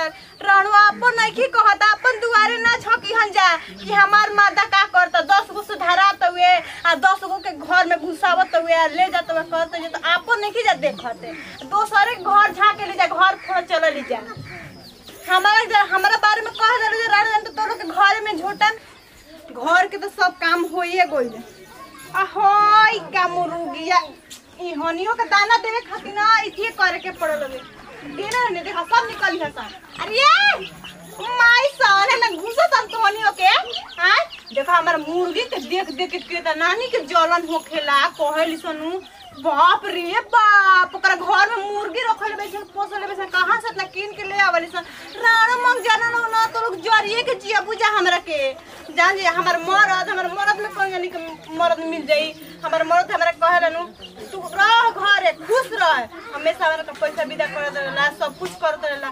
कर रणवा अपन नहीं की कहता अपन दुआरे ना छकी हन जा कि हमार मादा का करता 10 गो सुधारत हुए आ 10 गो के घर में घुसावत हुए ले जात हुए कहते जे तो अपन नहीं की जा देखते दोसरे घर झाके ले जा घर फोड़ चल ले जा हमारा बारे में कह दे रानी तो तोरो के घर में झोटन घर के तो सब काम होइए गइल ahoy का मुर्गिया ई हनियो के दाना देवे खातिर ना इथे करे के पड़ल लगे देना ने देखा सब निकली हसा अरे माई साले में घुसा तन तो हनियो के हां देखा हमर मुर्गी के देख देख के त नानी के जलन होखेला कहली सनु बाप रे बाप ओकरा घर में मुर्गी रखल बे पोसल बे कहां से इतना कीन के ले आवली सन राणा मंग जाना ना तो लोग जरिए के जिया बुझा हमरा के जान जे हमर मरद में कोई यानी मरद मिल जाई हमर मरद हमरा कहलन तू रह घरे खुश रह हमेशा हमरा के पैसा विदा कर देला सब कुछ कर देला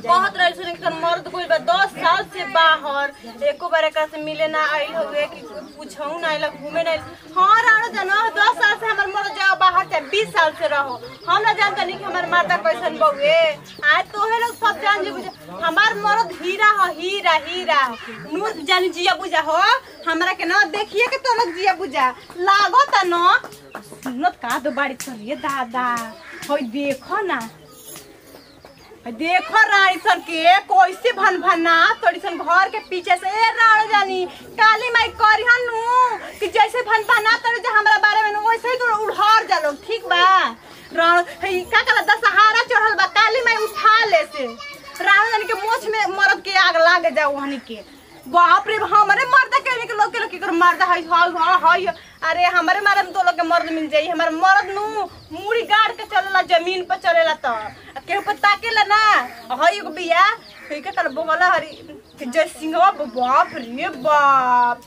बहुत रहल सुन के मरद कोई 10 साल से बाहर एको बार एकरा से मिले ना आइल होवे कि पूछौ ना आइल घूमे ना हां राणा जानो 10 साल से हमर मरद जाओ बाहर से 20 साल से रहो हम ना जानता नहीं कि हमार माता कैसन बउए आज तोहे लोग सब जान जे बुझे हमार मरद हीरा हो हीरा नूर जानी जिया बुझा हो हमरा के ना देखिए के तो लोग जिया बुझा लागो त न नत का दो बाड़ी चलिए दादा होय देखो ना देखो रानी सन के कैसे भन तोड़ी सन घर के पीछे से ए राण जानी काली माई करिहन नु कि जैसे भन तोड़ी जे हमरा बारे में वैसे ही तो उड़ार जा लोग ठीक बा राण हे का कला दशहरा चढ़ल बा काली माई उठा ले से राण जानी के मोछ में मरद के आग लाग जाओ हनी के बाप रे हमरे मर्द के लोग के मर्द हाय अरे हमारे मारे में तो लोग के मर्द मिल जाई हमारे मर्द नु मुड़ी गाड़ के चलेला जमीन पर चलेला तो केहू पे ताकेला ना हई एगो बिया के तर बोला हरी जय सिंहवा बाप रे बाप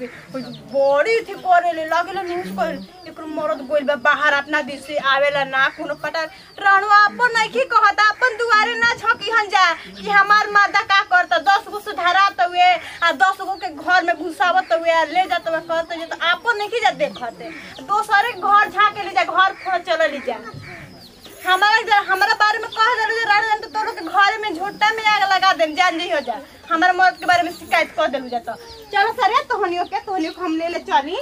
बड़ी थी करे लागेला न्यूज पर एकर मर्द गोइल बा बाहर अपना देश से आवेला ना कोनो पता रणवा अपन नहीं की कहता अपन दुआरे ना छकी हन जा कि हमार मादा का करता 10 गो सुधारत हुए आ 10 गो के घर में घुसावत हुए ले जात हुए कहते जे तो अपन नहीं की जा देखते दोसरे घर झाके ले जा घर फोड़ चल ले जा हमारा बारे में कह दे रानी तो तोरो के घर में झोटा में आग लगा देम जान जी हो जा हमारे मर्द के बारे में शिकायत कर देलु जा तो चलो सरे तोहनियो को हम ले चली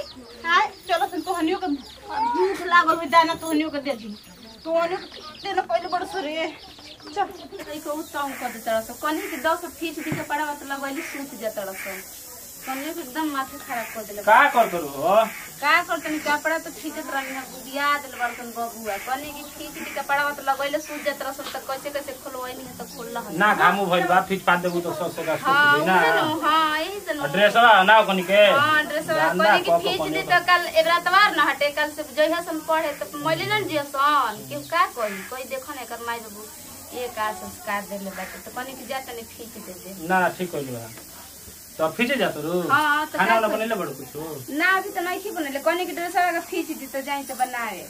हां चलो सुन तोहनियो के भूख लागल हो दाना तोहनियो के दे दी तोहनियो देना पहले बड़ सरे चल ई को उताऊ कर दे तरह से कनी के 10 फीस दी के पड़ावा तो लगैली सूत जा तरह से कनी के एकदम माथा खराब कर देले का करत हो का करतनी कपड़ा तो खींचत रहनी है बुदिया दिल बर्तन बबुआ कनी की खींच दी कपड़ा तो लगैले सूत जा तरह से तो कैसे खोलवैनी है तो खोलला है ना घामू भइल बा फिट पात देबू तो सब से हां ना हां यही से ड्रेसवा ना कनी के हां ड्रेसवा कनी की खींच दी तो कल एबरातवार ना हटे कल से जइहा सन पढ़े तो मैले न जियसन के का कोई देखो ना एकर माई बाबू ये का संस्कार देले बाटे तो कनी की जात नहीं खींच दे ना ठीक कइल बा तो फीचे जात रू हां तो खाना वाला बनेले बड़ कुछ ना अभी तो नहीं बनेले कनी की ड्रेसवा का खींच दी तो जाई तो बनावे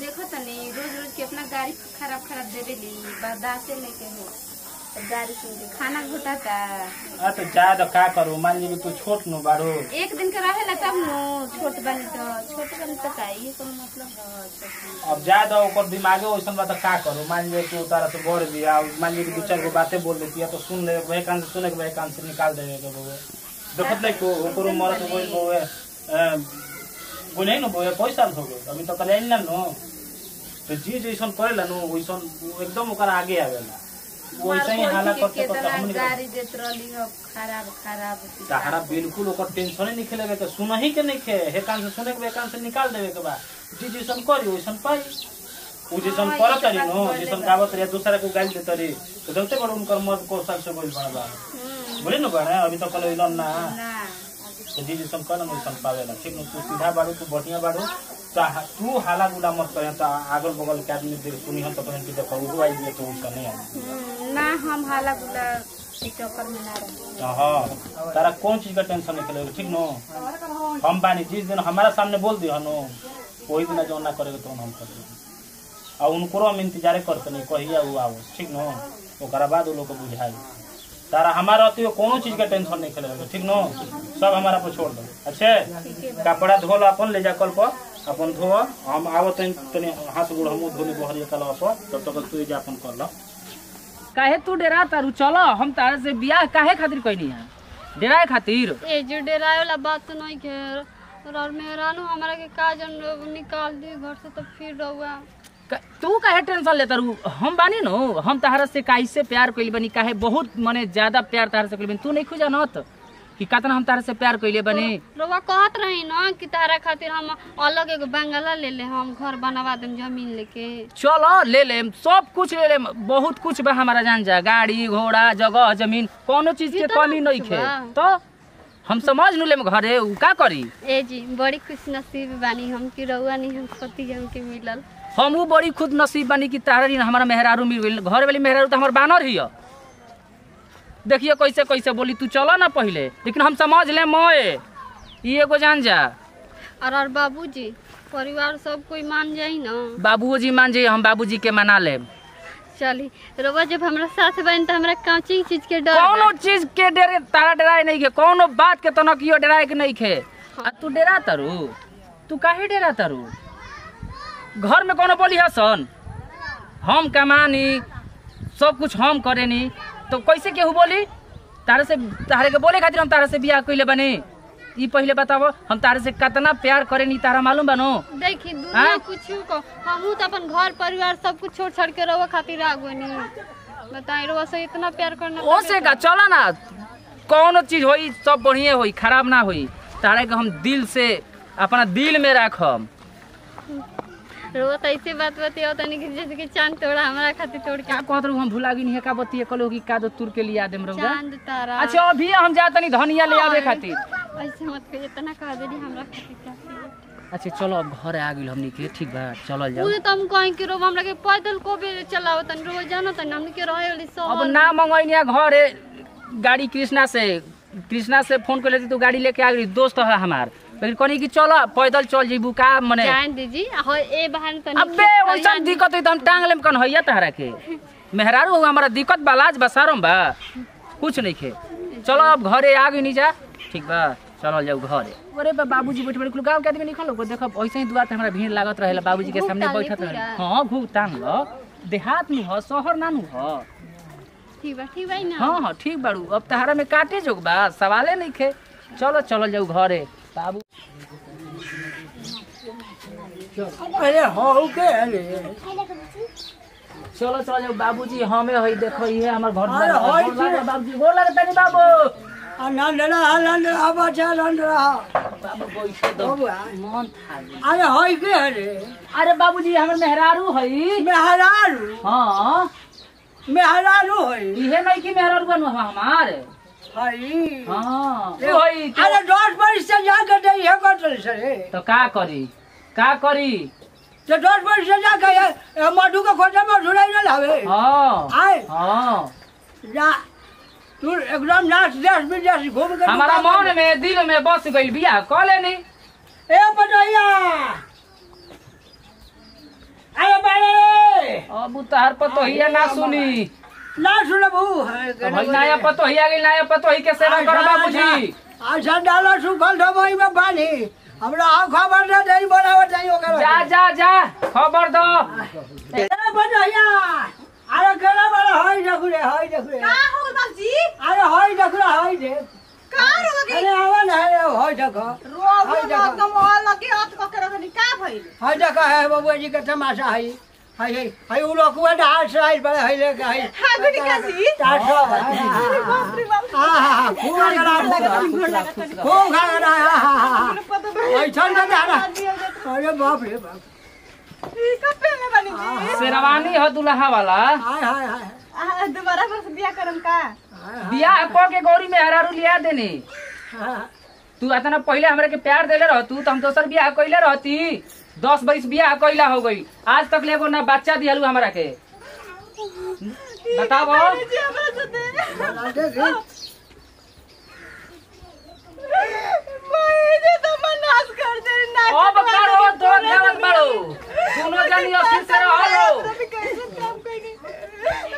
देखो तनी रोज के अपना गाड़ी खराब देवेली बर्दाश्त नहीं के हो तो गाड़ी से खाना घोटाता आ तो ज्यादा का करू मान ली तू छोट नु बाड़ो एक दिन के रहेला तब नु छोट बनी तो का ये कोनो मतलब है अब ज्यादा ओकर दिमागे ओइसन बा तो का करू मान ली तू तारा से बढ़ दिया मान ली दो चार गो बातें बोल देती है तो सुन ले वही कान से सुने के वही कान से निकाल देवे के वो देखत नहीं को ओकरो मरत होई होए गुने न बोए कोई साल हो गए अभी तो कल ना नो तो जी जैसन करेला नु ओइसन एकदम ओकर आगे आवेला वैसे ही हालत करते हमनी गाड़ी देत रहली हो खराब सहारा बिल्कुल ओकर टेंशन नहीं खेलेबे के सुनही के नहीं खे हे कान से सुने के कान से निकाल देवे के बा जी जैसन करी वैसन पाई उ जैसन करत रही नो जैसन गावत रे दूसरा को गाल देत रही तो देखते बड़ उनकर मत को साल से बोल बड़ा बोले न बड़ा अभी तो कल इलन ना तो जी जैसन कर न वैसन पावेला ठीक न तू सीधा बाड़ू तू बढ़िया बाड़ू तू हाला गुला मत करे तो अगल बगल के आदमी देख सुनी हम तो कहन कि देखो वो आई दिए तो उसका नहीं है ना हम हाला गुला चक्कर में ना रहे हां तारा कौन चीज का टेंशन नहीं खेले ठीक नो हम बानी जिस दिन हमारा सामने बोल दियो नो कोई दिन जो ना करेगा तो हम कर आ उनको हम इंतजार करते नहीं कहिया वो आओ ठीक नो ओकरा बाद वो लोग को बुझाई तारा हमारा अति कोनो चीज का टेंशन नहीं खेले ठीक नो सब हमारा पर छोड़ दो अच्छे कपड़ा धोल अपन ले जा कल पर अपन धो हम आवत तनी हाथ गोड़ हम धोने बहरिया कल पर तब तक तू जा अपन कर लो काहे तू डेरा तारू? चलो हम तारे से बियाह काहे खातिर कहनी है? डेराए खातिर? ए जो डेराए वाला बात तो नहीं के और मेहरानू हमरा के का जन निकाल दी घर से तो फिर रहुआ तू काहे टेंशन लेता रू? हम बानी नो, हम तहरा से कैसे प्यार कइले बनी, काहे बहुत मने ज्यादा प्यार तहरा से कइले बनी। तू नहीं खुजा न त कि कतना हम तहरा से प्यार कइले बनी। रहुआ कहत रही ना कि तारा खातिर हम अलग एगो बंगला ले ले, हम घर बनवा देम जमीन लेके। चलो ले ले, सब कुछ ले ले, बहुत कुछ बा हमारा जान जा, गाड़ी घोड़ा जगह जमीन, कोनो चीज के कमी नहीं खे। तो हम समझ नु लेम घरे उ का करी। ए जी बड़ी खुश नसीब बानी हम कि रहुआ नहीं हम पति जन के मिलल। हमू बड़ी खुद नसीब बानी कि तारा हमारा मेहरारू मिल गइल। घर वाली मेहरारू तो हमार बानर हिय। देखिए कैसे कैसे बोली। तू चलो ना पहले, लेकिन हम समझ ले मोए ई एगो जान जा। और बाबूजी परिवार सब कोई मान जाई ना? बाबूजी मान जाइए, हम बाबूजी के मना ले। चली रउआ जब हमरा साथ बन त हमरा काची चीज के डर कोनो चीज के डरे तारा डराए नहीं के, कोनो बात के तना कियो डराए के नहीं खे। आ तू डरा तारू? तू काहे डरा तारू? घर में कोनो बोली हसन? हम कमानी सब कुछ हम करेनी तो कैसे केहू बोली? तारे से तारे के बोले खातिर हम तारे से बियाह कइले बनी। ई पहले बताओ हम तारे से कितना प्यार करेनी, तारा मालूम बनो? देखी दुनिया कुछ को हमहू तो अपन घर परिवार सब कुछ छोड़ छाड़ के रहुआ खातिर आ गनी। बताई रहुआ से इतना प्यार करना ओसे का चला ना, कोनो चीज होई सब बढ़िया होई, खराब ना होई। तारे के हम दिल से अपना दिल में रखम। रहुआ तो ऐसे बात बतिया तनी कि जैसे कि चांद तोड़ा हमरा खातिर तोड़ के क्या कहत रहू? हम भुला गई नहीं का बतिया कलो कि का दो तुर के लिया देम रउदा। चांद तारा। अच्छा अभी हम जा तनी धनिया ले आवे खातिर। ऐसे मत कहिए, इतना कह देनी हमरा खातिर क्या। अच्छा चलो अब घर आ गेल हमनी के, ठीक बा चलल जाओ। उ तो हम कहीं कि रहुआ हमरा के पैदल को भी चलाओ तनी रहुआ जानो तनी हमनी के रहे वाली सब। अब ना मंगैनिया घरे गाड़ी कृष्णा से फोन कर लेती तो गाड़ी लेके आ गई। दोस्त है हमार, लेकिन कहनी कि चलो पैदल चल जेबू का मने जान दीजी हो ए बहन तनी। अबे वैसा दिक्कत है तो हम टांग लेम कन हैया तहरा के। मेहरारू हो हमारा दिक्कत बालाज बसारम बा, कुछ नहीं खे। चलो अब घरे आ गई नहीं जा, ठीक बा चलो जाओ घरे। अरे बाबूजी बैठ बैठ गाँव के आदमी निकल लो देखो ऐसे ही दुआर पे हमारा भीड़ लागत रहेला, बाबूजी के सामने बैठत रहे। हां घूम टांग लो, देहात नु हो शहर ना नु हो। ठीक बा ना। हां ठीक बाड़ू, अब तहरा में काटे जोग बा, सवाले नहीं खे। चलो चलो जाओ घरे बाबू। अरे हो के अरे चलो चलो जाओ बाबूजी, हमें हई देखो ये हमर घर अरे होई छे। बाबूजी गोर लगता नहीं बाबू। आनंद रहा बच्चा आनंद रहा। बाबू बैठ दो मन था। अरे होई के अरे अरे बाबूजी हमर मेहरारू हई। मेहरारू? हां मेहरारू होई? इहे नहीं कि मेहरारू बनो हमार हई। हां तू हई तो अरे 10 बरिस से जाके दई है कटल से रे। तो का करी तो 10 बरिस से जाके मधु के खोजे में झुराई न लावे। हां आए हां जा तू एकदम नाच देश विदेश घूम के हमारा मन में दिल में बस गइल बियाह क लेनी। ए पटैया अरे बारे अब तहर पतोहिया ना सुनी ना सुनबू भाई नया पतोहिया गइल, नया पतोही के सेवा करो बाबूजी। अच्छा डालो सुखल ढोबई में पानी हमरा आ खबर दे दई बनावत नहीं ओकर। जा जा जा खबर दो। ए पटैया अरे केला बड़ा होई देखू रे का हो गल बाबूजी? अरे होई देखू रे होई दे का रो गई? अरे आवा ना रे होई देखो रो एकदम ऑल लगे हाथ क के रखनी का भइल? होई देखो है बाबू जी के तमाशा है। हाय उ लोग को डाल साइड पर है लेके है। हां गुडी काजी 400 अरे बाप रे बाप। हां खूब खा ऐसा ना जाना। अरे बाप रे बाप ई कपे में बनी जी? शेरवानी हो दुल्हा वाला। हाय हाय हाय दोबारा फिर से बियाह करम का? बियाह क के गौरी मेहरारू लिया देनी। तू इतना पहले हमरा के प्यार देले रह तू तो हम दोसर बियाह कइले रहती। 10 बरिस बियाह कइला हो गई, आज तक ले एगो ना बच्चा दिहलू हमरा के। बताओ जी हमरा से दे मैं जे तो मनास कर दे ना। अब करो तो देवत बाड़ो दोनों जनी ऑफिस से रहो। काम कइनी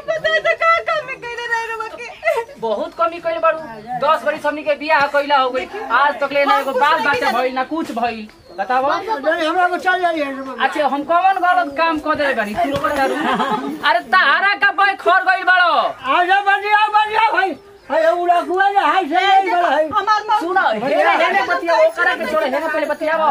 पता है का काम में कइले रह रो के बहुत कमी कइले बाड़ू। 10 बरिस हमनी के बियाह कइला हो गई, आज तक ले ना एगो बाल बच्चा भइल ना कुछ भइल। बताओ हमरा को चल जाइए। अच्छा हम कौन गलत काम कर देले बानी तू लोग दारू अरे तारा का भाई खर गइल बड़ो आजा बढ़िया भाई हाय उड़ा कुआ जे हाय से है हमार माँ सुनो हेने बतिया ओ करा के छोड़े हेने पहले बतियाबो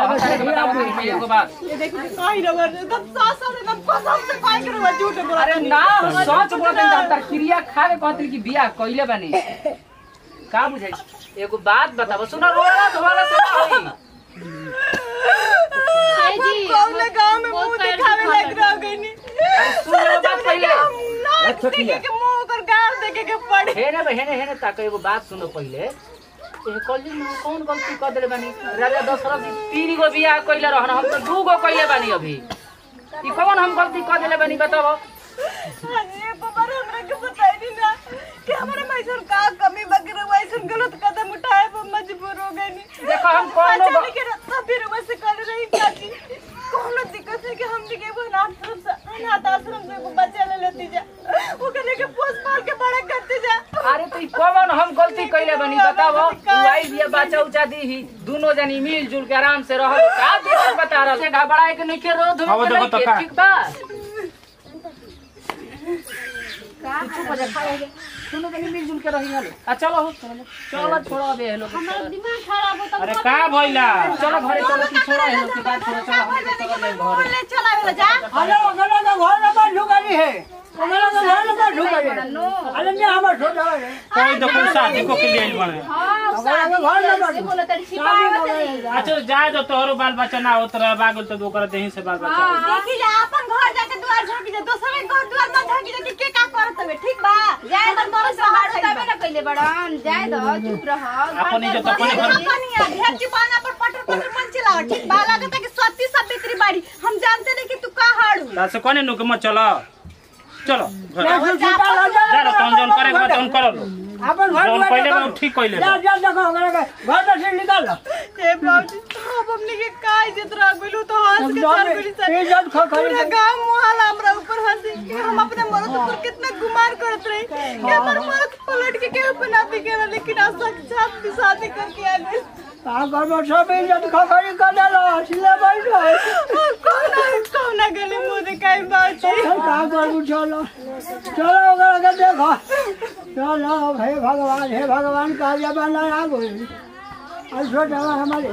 एगो बात ये देखो कहीं रवर एकदम सास एकदम कसम से कहीं के रवर झूठ बोल। अरे ना सच बोलते हैं तार क्रिया खा के कहते कि बियाह कइले बानी का बुझाई एगो बात बताबो सुनो रोला धोला से होई जी कौन गांव में मुंह दिखावे लग रहा गनी। अरे सुन लो बात पहले नाक देखे के मुंह कर गाल देखे के पड़े। हेने ताक एगो बात सुनो पहले ए कॉलेज में कौन गलती कर देले बानी राजा दशरथ जी 3 गो बियाह कइले रहन हम तो 2 गो कइले बानी अभी ई कौन हम गलती कर देले बानी बताओ। अरे बाबा हमरा के बताई दी ना कि हमारे मैसर का कमी बगैर वैसन गलत कदम उठाए पर मजबूर हो गए नी। देखो हम कौन के रास्ता फिर वैसे कर रही चाची कौन दिक्कत है कि हम भी के वो अनाथ आश्रम से को बच्चा ले लेती जा वो कहने के पोस पाल के बड़ा करते जा। अरे तो कौन हम गलती कइले बानी बताओ आई दिया बच्चा उचा दी ही दोनों जनी मिलजुल के आराम से रहल का दिक्कत बता रहल घबराए के नहीं के रोध में ठीक बा चुप हो जा खाए दोनों जनी मिलजुल के रही हलो आ चलो हो चलो छोड़ो बे हेलो हमारा दिमाग खराब होता अरे का भइला चलो घरे चलो कि छोड़ो हेलो के बात छोड़ो चलो घरे ले चला वाला जा। अरे ओकरा का घर में बंद ढुकाई है ओकरा का घर में बंद ढुकाई है। अरे ने हमर छोटा है कोई तो कोई शादी को के लिए बने ओकरा का घर में बंद बोले तड़ी छिपावत अच्छा जाए जो तोहरो बाल बच्चा ना होत रह बागल तो ओकरा देही से बाल बच्चा देखी जा अपन घर जाके द्वार झांकी जा दोसर के घर द्वार ना झांकी जा कि के का करत हवे ठीक बा जाए तो मोर सहार तबे ना कइले बड़न जाए दो चुप रह अपन इज्जत अपने घर में कनिया ढेर जुबान पर पटर पटर मन चला ठीक बा लागत है कि सत्ती सब बिक्री बाड़ी हम जानते नहीं कि तू का हाड़ू तासे कोने नुक मत चलो चलो घर है। जा रो तोन जोन करे के तोन करो लो अपन घर जोन पहले में ठीक कइले जा जा देखो ओकरा का घर से निकाल लो। ए बाबूजी अब हमने के का इज्जत रह गइलू तो हंस के चल गइली सर इज्जत खखरी पूरा गांव मोहल्ला हमरा ऊपर हंसी कि हम अपने मर्द पर कितना गुमान करत रहे कि हमर मर्द पलट के केहू पे ना बिगेला लेकिन आज साक्षात शादी करके आ गए। का घर में सब इज्जत खखरी कर देलो सिले बैठो कौन गले मुंह दिखाई बाबूजी का करू चलो चलो ओकरा का देखो चलो हे भगवान का जमाना आ गइल। और छोटा हमारे